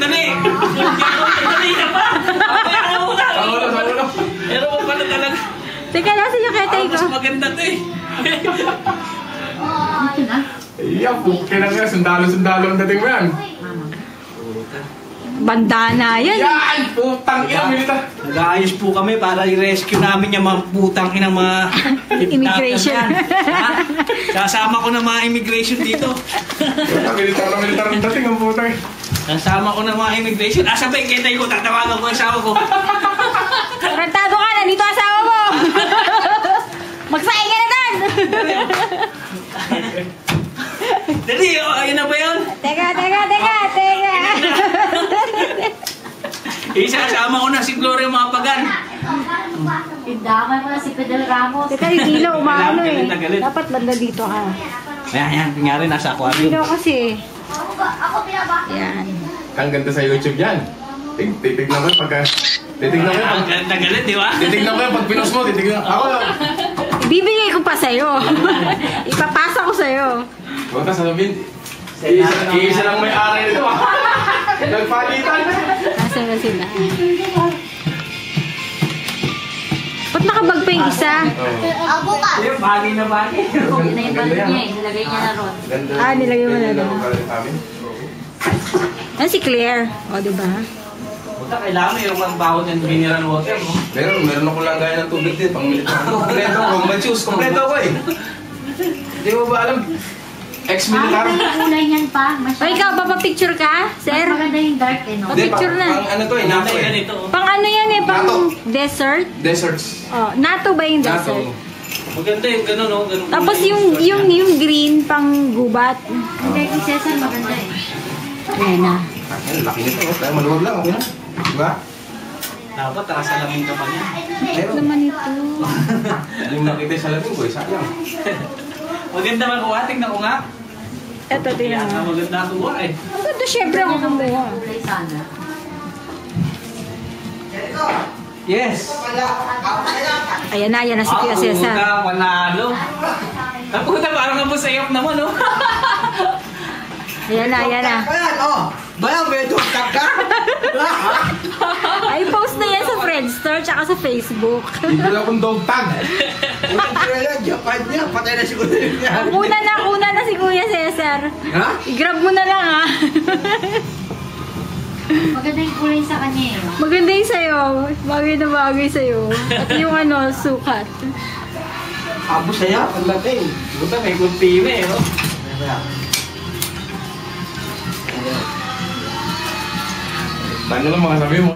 sandali! Sandali ka pa! Mamaya ka muna! Sa ulo. Pero mo pala talaga. Teka, nasa yung ketay ko. Mas maganda to eh. Iya, kailan nga, sundalo ang dating mo yan. Bandana yan. Yan! Putang ina, milita. Nag-aayos po kami para i-rescue namin yung mga putang inang mga Immigration. Ha? Kasama ko na mga immigration dito. Militar ang dating ang putang. Kasama ko na mga immigration. Sabay, ketay ko, tatawagan ko ang asawa ko. Tarantado ka, nandito asawa mo. Magsaing ka na doon. Dali, ayun na ba yun? Teka. Isasama ko na si Gloria Mapagan. Tindaman mo na si Pedro Ramos. Teka, yung ilaw, umaano eh. Galit. Dapat banda dito ka. Ayan, tingnan nasa aquarium. Ilaw kasi. Yan. Ang ganda sa YouTube yan. Titignan ko pagka... Titignan ko yung pag... Nagalit, di ba? Titignan ko yung pag pinos mo, titignan. Ako lang. Ibibigay ko pa sa'yo. Ipapasa ko sa'yo. Huwag ka sasabihin. Iisa lang may aray nito. Nagpalitan. Nasaan na sila? Ba't nakabag pa yung isa? Bagi na bagi. Yun na yung balik niya eh. Nilagay niya na ron. Nilagay mo na doon. Yan si Claire. O, diba? Puta, kailangan mayroon kang bawon ng mineral water, no? Meron ako lang gaya ng tubig din, pang militar. Kompleto ko, mag-choose, kompleto ko eh. Hindi mo ba alam? Ex-militar. Maganda yung kulay niyan pa. O, ikaw, papapicture ka, sir? Maganda yung dark eh, no? Hindi, Picture na. pang ano to eh, nato eh. Ganito. Pang ano yan eh, pang Nato. desert? Deserts. Oh, nato ba yung Nato. desert? Maganda yung gano'n, no? Ganun Tapos kulay yung green pang gubat. Hindi, kay Cesar maganda eh. Ayan na. Ang laki nito, kaya maluwag lang, okay na. Diba? Dapat, salamin ka pa niya. Meron. Naman ito. Yung nakita sa labing ko, sayang. Maganda makuha, tingnan ko nga. Ito, tingnan mo. Maganda kuha eh. Ang ganda, syempre ako kumuha. Kulay sana. Yes! Ayan na si Kuya Cesar. Puta, manalo. Puta, parang nabusayok naman, no? Ayan na. Ayan, oh. Bayan, may tuktak ka? Ay, post na yan sa Friendster tsaka sa Facebook. Hindi akong dog tag. Unang kaya, Japan niya. Patay na siguro niya. Una na si Kuya Cesar. Ha? I-grab mo na lang, ha? Maganda yung kulay sa kanya eh. Maganda yung sa'yo. Bagay na bagay sa'yo. At yung sukat. Abo saya, pagdating. Puta, may kultime eh, no? Paano lang mga sabi mo?